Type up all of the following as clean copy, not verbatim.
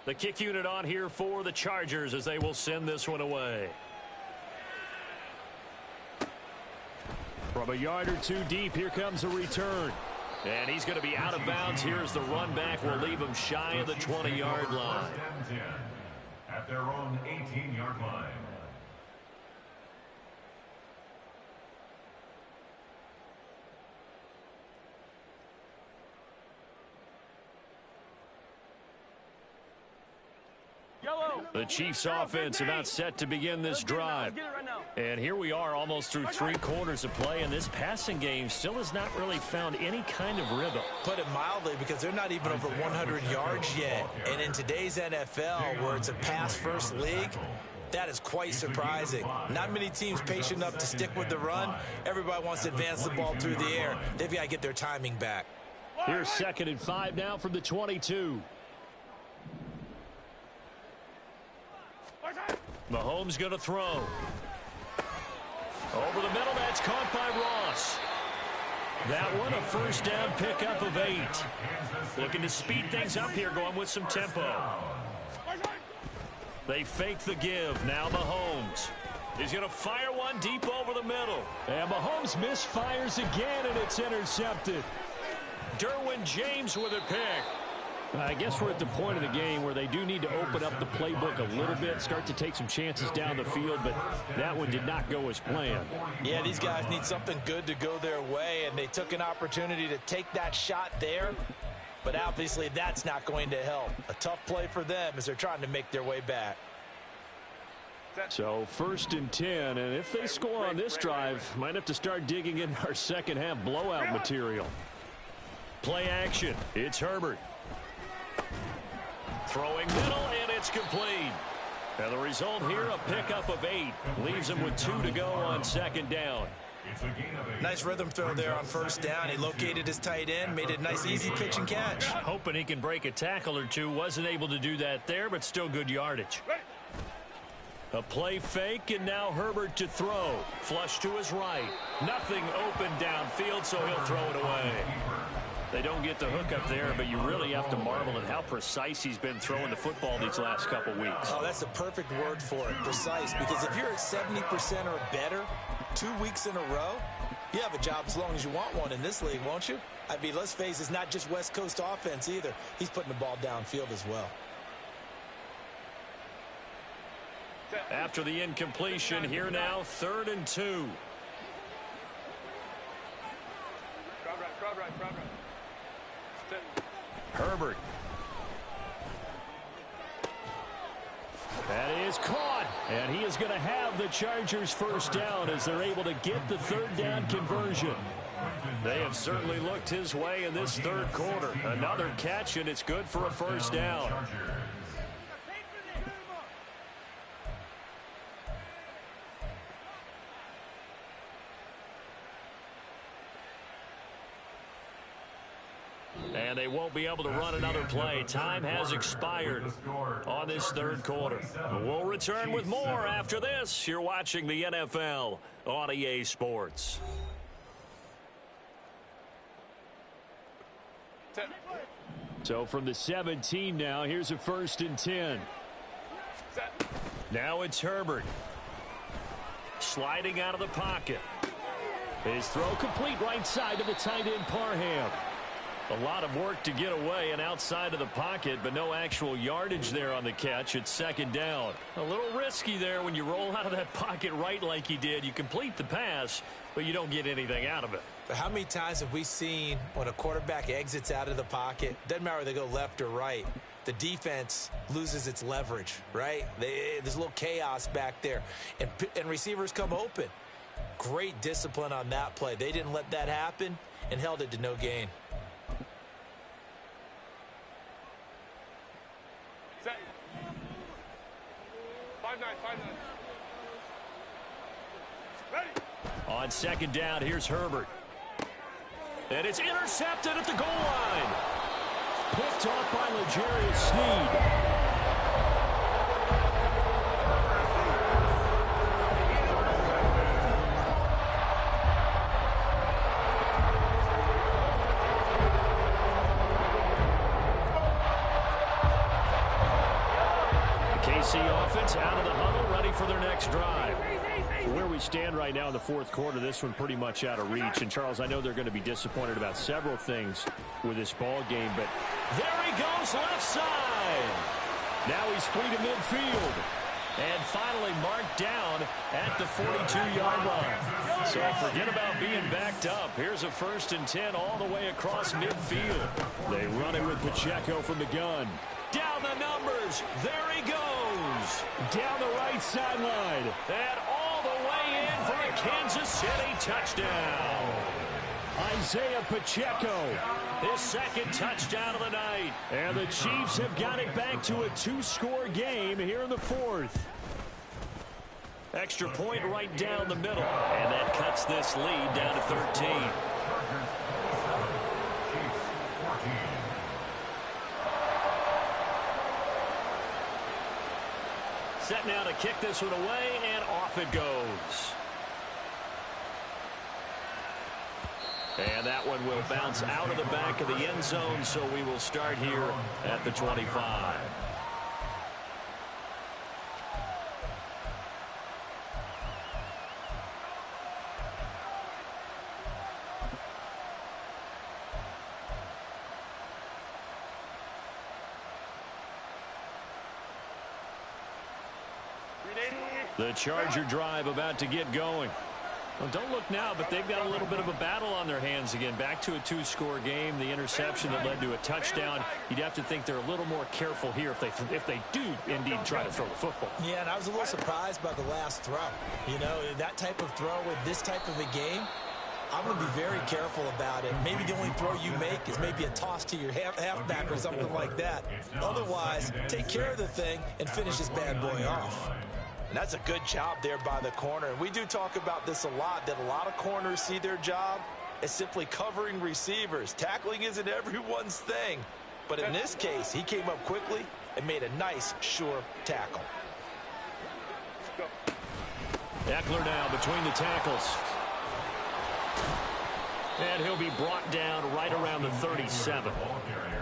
The kick unit on here for the Chargers as they will send this one away. From a yard or two deep, here comes a return. And he's going to be out of bounds. Here's the run back. We'll leave him shy of the 20-yard line. At their own 18-yard line. The Chiefs offense about set to begin this drive. And here we are almost through 3 quarters of play, and this passing game still has not really found any kind of rhythm. Put it mildly, because they're not even over 100 yards yet. And in today's NFL, where it's a pass-first league, that is quite surprising. Not many teams patient enough to stick with the run. Everybody wants to advance the ball through the air. They've got to get their timing back. Here's 2nd and 5 now from the 22. Mahomes going to throw. Over the middle, that's caught by Ross. That one, a first down pickup of 8. Looking to speed things up here, going with some tempo. They fake the give. Now Mahomes. He's going to fire one deep over the middle. And Mahomes misfires again, and it's intercepted. Derwin James with a pick. I guess we're at the point of the game where they do need to open up the playbook a little bit, start to take some chances down the field, but that one did not go as planned. Yeah, these guys need something good to go their way, and they took an opportunity to take that shot there, but obviously that's not going to help. A tough play for them as they're trying to make their way back. So 1st and 10, and if they score on this drive, might have to start digging in our second half blowout material. Play action. It's Herbert. Throwing middle, and it's complete. And the result here, a pickup of 8. Leaves him with 2 to go on 2nd down. Nice rhythm throw there on 1st down. He located his tight end, made it a nice, easy pitch and catch. Hoping he can break a tackle or two. Wasn't able to do that there, but still good yardage. A play fake, and now Herbert to throw. Flush to his right. Nothing open downfield, so he'll throw it away. They don't get the hook up there, but you really have to marvel at how precise he's been throwing the football these last couple weeks. Oh, that's the perfect word for it, precise. Because if you're at 70% or better 2 weeks in a row, you have a job as long as you want one in this league, won't you? I mean, let's face it, it's not just West Coast offense either. He's putting the ball downfield as well. After the incompletion, here now, 3rd and 2. Herbert. That is caught, and he is going to have the Chargers first down as they're able to get the 3rd down conversion. They have certainly looked his way in this 3rd quarter. Another catch, and it's good for a first down. And they won't be able to run another play. Time has expired on this 3rd quarter. We'll return with more after this. You're watching the NFL on EA Sports. So from the 17 now, here's a 1st and 10. Now it's Herbert. Sliding out of the pocket. His throw complete right side to the tight end Parham. A lot of work to get away and outside of the pocket, but no actual yardage there on the catch. It's 2nd down. A little risky there when you roll out of that pocket right like he did. You complete the pass, but you don't get anything out of it. But how many times have we seen when a quarterback exits out of the pocket, doesn't matter whether they go left or right, the defense loses its leverage, right? There's a little chaos back there, and receivers come open. Great discipline on that play. They didn't let that happen and held it to no gain. On 2nd down, here's Herbert. And it's intercepted at the goal line. Picked off by L'Jarius Sneed. KC offense out of the huddle, ready for their next drive. Where we stand right now in the fourth quarter, this one pretty much out of reach. And, Charles, I know they're going to be disappointed about several things with this ball game, but there he goes left side. Now he's free to midfield. And finally marked down at the 42-yard line. So forget about being backed up. Here's a 1st and 10 all the way across midfield. They run it with Pacheco from the gun. Down the numbers. There he goes. Down the right sideline. And all the way in for a Kansas City touchdown. Isaiah Pacheco, his 2nd touchdown of the night. And the Chiefs have got it back to a 2-score game here in the 4th. Extra point right down the middle. And that cuts this lead down to 13. Set now to kick this one away, and off it goes. And that one will bounce out of the back of the end zone, so we will start here at the 25. The Charger drive about to get going. Well, don't look now, but they've got a little bit of a battle on their hands again. Back to a 2-score game. The interception that led to a touchdown. You'd have to think they're a little more careful here if they do indeed try to throw the football. Yeah, and I was a little surprised by the last throw. You know, that type of throw with this type of a game, I'm going to be very careful about it. Maybe the only throw you make is maybe a toss to your halfback or something like that. Otherwise, take care of the thing and finish this bad boy off. And that's a good job there by the corner. And we do talk about this a lot, that a lot of corners see their job as simply covering receivers. Tackling isn't everyone's thing. But in this case, he came up quickly and made a nice, sure tackle. Eckler now between the tackles. And he'll be brought down right around the 37.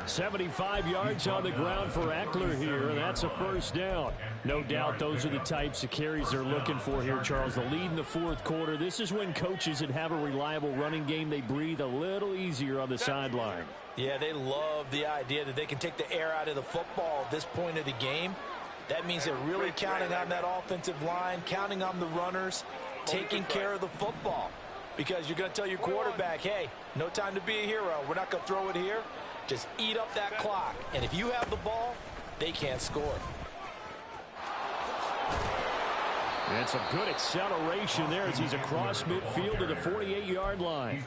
75 yards on the ground for Eckler here, and that's a 1st down. No doubt those are the types of carries they're looking for here, Charles. The lead in the 4th quarter. This is when coaches that have a reliable running game, they breathe a little easier on the sideline. Yeah, they love the idea that they can take the air out of the football at this point of the game. That means they're really counting on that offensive line, counting on the runners, taking care of the football. Because you're going to tell your quarterback, hey, no time to be a hero. We're not going to throw it here. Just eat up that clock. And if you have the ball, they can't score. And some good acceleration there as he's across midfield to the 48-yard line.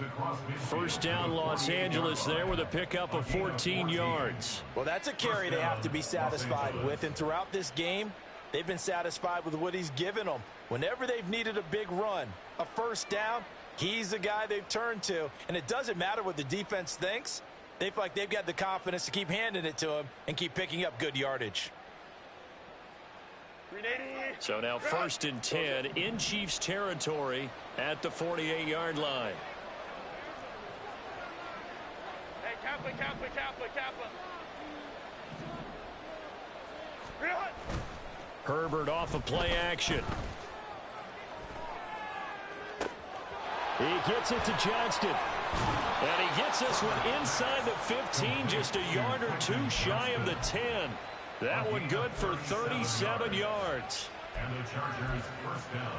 1st down, Los Angeles there with a pickup of 14 yards. Well, that's a carry they have to be satisfied with. And throughout this game, they've been satisfied with what he's given them. Whenever they've needed a big run, a 1st down, he's the guy they've turned to. And it doesn't matter what the defense thinks. They feel like they've got the confidence to keep handing it to him and keep picking up good yardage. So now 1st and 10 in Chiefs territory at the 48-yard line. Hey, Kappa. Herbert off of play action. He gets it to Johnston. And he gets this one inside the 15, just a yard or two shy of the 10. That one good for 37 yards. And the Chargers 1st down.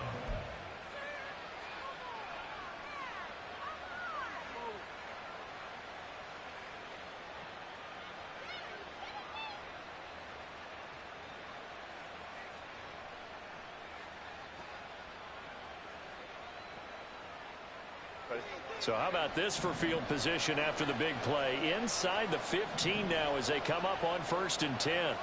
So how about this for field position after the big play? Inside the 15 now as they come up on 1st and 10.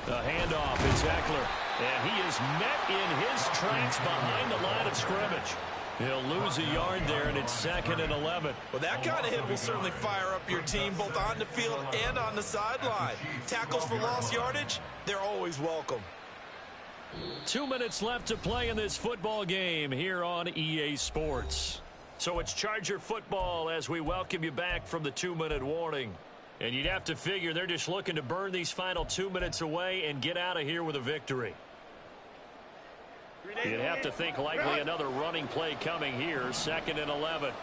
The handoff is Eckler, and he is met in his tracks behind the line of scrimmage. He'll lose a yard there, and it's 2nd and 11. Well, that kind of hit will certainly fire up your team both on the field and on the sideline. Tackles for lost yardage, they're always welcome. 2 minutes left to play in this football game here on EA Sports. So it's Charger football as we welcome you back from the 2-minute warning. And you'd have to figure they're just looking to burn these final 2 minutes away and get out of here with a victory. You'd have to think likely another running play coming here, 2nd and 11. Hey,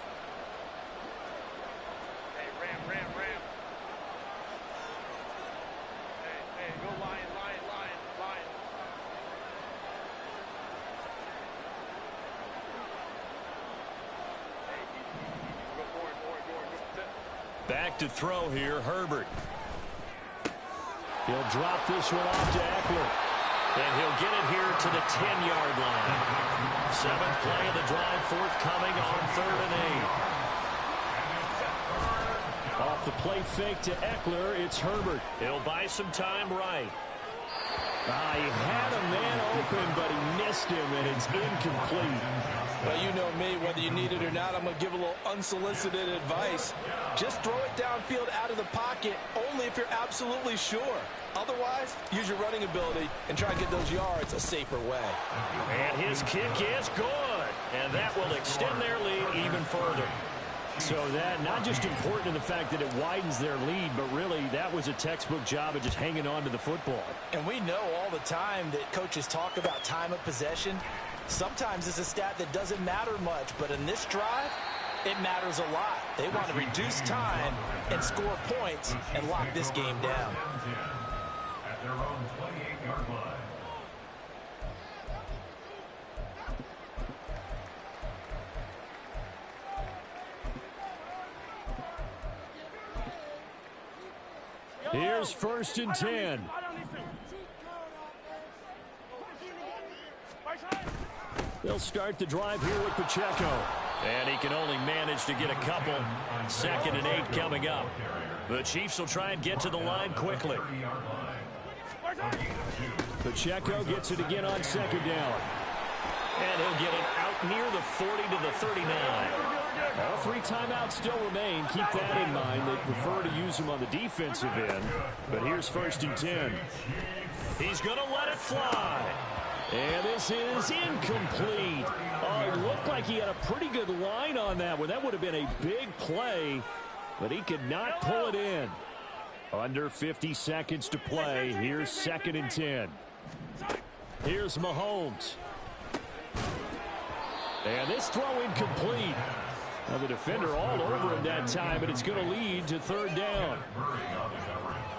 ram. Hey, go lion. Hey, go forward. Back to throw here, Herbert. He'll drop this one off to Eckler. And he'll get it here to the 10-yard line. 7th play of the drive forthcoming on 3rd and 8. Off the play fake to Eckler, it's Herbert. He'll buy some time right. He had a man open, but he missed him, and it's incomplete. Well, you know me, whether you need it or not, I'm going to give a little unsolicited advice. Just throw it downfield out of the pocket, only if you're absolutely sure. Otherwise, use your running ability and try to get those yards a safer way. And his kick is good, and that will extend their lead even further. So that not just important in the fact that it widens their lead, but really that was a textbook job of just hanging on to the football. And we know all the time that coaches talk about time of possession. Sometimes it's a stat that doesn't matter much, but in this drive, it matters a lot. They want to reduce time and score points and lock this game down. At their own 28-yard line. Here's 1st and 10. They'll start the drive here with Pacheco. And he can only manage to get a couple. 2nd and 8 coming up. The Chiefs will try and get to the line quickly. Pacheco gets it again on 2nd down. And he'll get it out near the 40 to the 39. All 3 timeouts still remain. Keep that in mind. They prefer to use them on the defensive end. But here's 1st and 10. He's going to let it fly. And this is incomplete. It looked like he had a pretty good line on that one. That would have been a big play, but he could not pull it in. Under 50 seconds to play. Here's 2nd and 10. Here's Mahomes. And this throw incomplete. Now the defender all over him that time, but it's going to lead to 3rd down.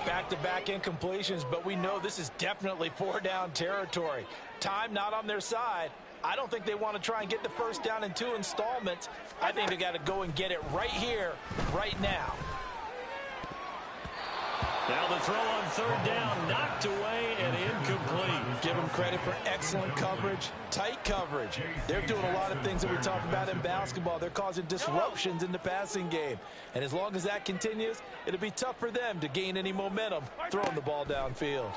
Back-to-back incompletions, but we know this is definitely 4-down territory. Time not on their side. I don't think they want to try and get the 1st down in 2 installments. I think they got to go and get it right here, right now. Now the throw on 3rd down, knocked away and incomplete. Give them credit for excellent coverage, tight coverage. They're doing a lot of things that we talk about in basketball. They're causing disruptions in the passing game. And as long as that continues, it'll be tough for them to gain any momentum throwing the ball downfield.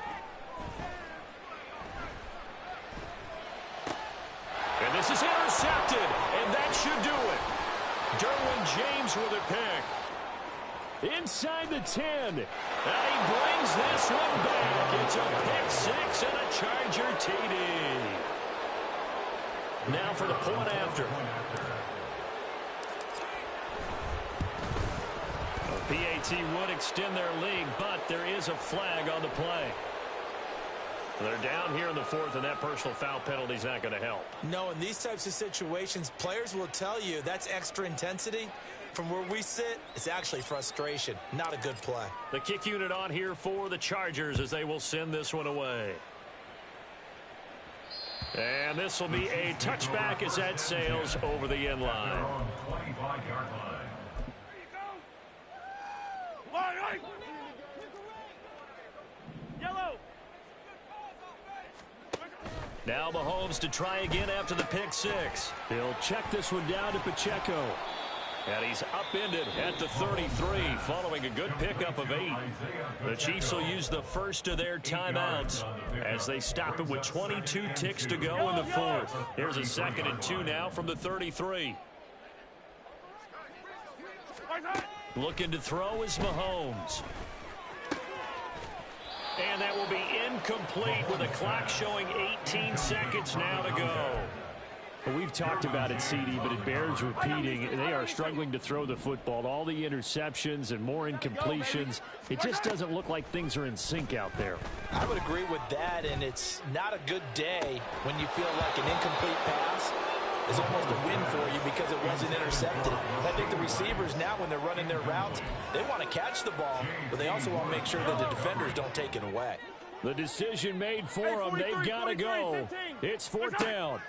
And this is intercepted, and that should do it. Derwin James with a pick. Inside the 10. And he brings this one back. It's a pick 6 and a Charger TD. Now for the point after. PAT would extend their lead, but there is a flag on the play. They're down here in the 4th, and that personal foul penalty is not going to help. No, in these types of situations, players will tell you that's extra intensity. From where we sit, it's actually frustration. Not a good play. The kick unit on here for the Chargers as they will send this one away. And this will be a touchback as that sails over the end line. 25-yard line. Yellow. Now Mahomes to try again after the pick 6. He'll check this one down to Pacheco. And he's upended at the 33 following a good pickup of 8. The Chiefs will use the first of their timeouts as they stop it with 22 ticks to go in the 4th. Here's a 2nd and 2 now from the 33. Looking to throw is Mahomes. And that will be incomplete with the clock showing 18 seconds now to go. Well, we've talked about it, CD, but it bears repeating. They are struggling to throw the football. All the interceptions and more incompletions. It just doesn't look like things are in sync out there. I would agree with that, and it's not a good day when you feel like an incomplete pass is almost a win for you because it wasn't intercepted. I think the receivers now, when they're running their routes, they want to catch the ball, but they also want to make sure that the defenders don't take it away. The decision made for them. They've got to go. It's fourth down.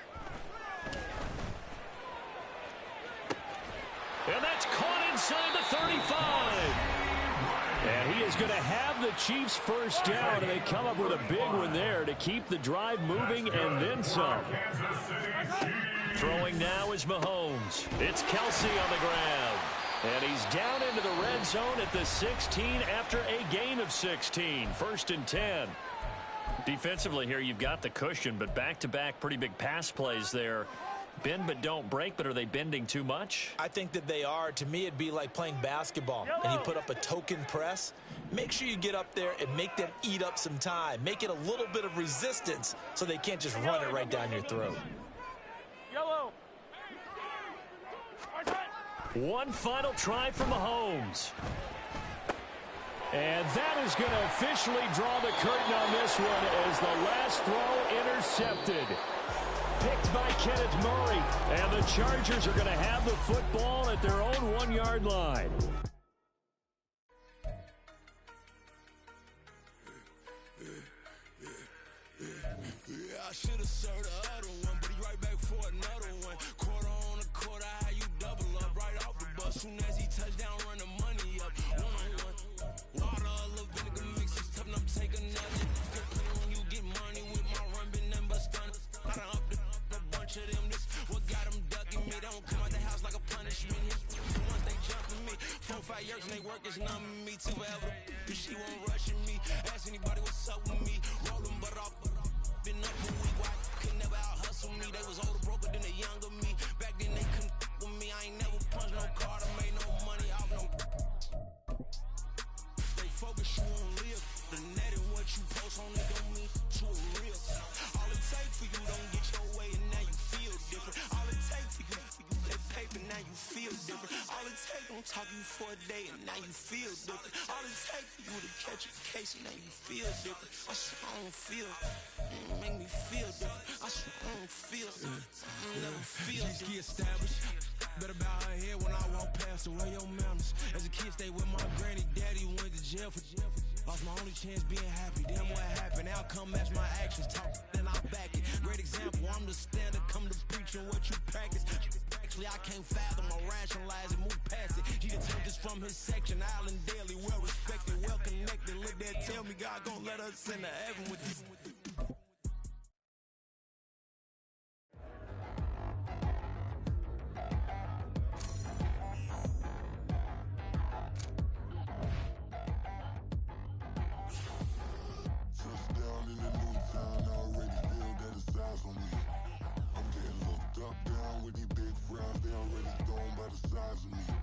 And that's caught inside the 35. And he is going to have the Chiefs first down, and they come up with a big one there to keep the drive moving and then some. Throwing now is Mahomes. It's Kelsey on the ground. And he's down into the red zone at the 16 after a gain of 16. First and 10. Defensively here, you've got the cushion, but back-to-back pretty big pass plays there. Bend but don't break, but are they bending too much? I think that they are. To me, it'd be like playing basketball, and you put up a token press. Make sure you get up there and make them eat up some time. Make it a little bit of resistance so they can't just run it right down your throat. Yellow. One final try for Mahomes. And that is going to officially draw the curtain on this one as the last throw intercepted. Picked by Kenneth Murray. And the Chargers are going to have the football at their own 1-yard line. I should have served the other one, but he right back for another one. Quarter on a quarter, how you double up right off the bus. Soon as he touch down, run the money up. One-on-one. Water, a little vinegar mix is tough, and I'm taking another. When you get money with my run, been nothing but stun. I done up a bunch of them. This what got them ducking me. They don't come out the house like a punishment. Once they jumping me, 4-5 years and they work is numbing me. Till forever, she won't rushing me. Ask anybody what's up with me. Rolling but off. Been up a week, why could never out hustle me? They was older, broker than the younger me. Back then they couldn't with me. I ain't never punched no card, I made no money off no. They focus you on live. The net and what you post on it don't mean to a real. All it takes for you don't get your way and now you feel different. All it takes for you that paper, now you feel different. All it takes don't talk you for a day and now you feel different. All it takes for you to catch a case and now you feel different. I swear I don't feel. Make me feel different. I swear I don't feel. I never feel. Just get established. Better bow her head when I walk past the way your manners. As a kid, stayed with my granny, daddy went to jail for. Lost my only chance being happy. Damn what happened. Outcome match my actions. Talk then I back it. Great example. I'm the standard. Come to preaching what you practice. Actually, I can't fathom or rationalize it. Move past it. He done took this from his section. Island Daily, well respected, well connected. Look there, tell me God gon' let us into heaven with this. They already thrown by the size of me.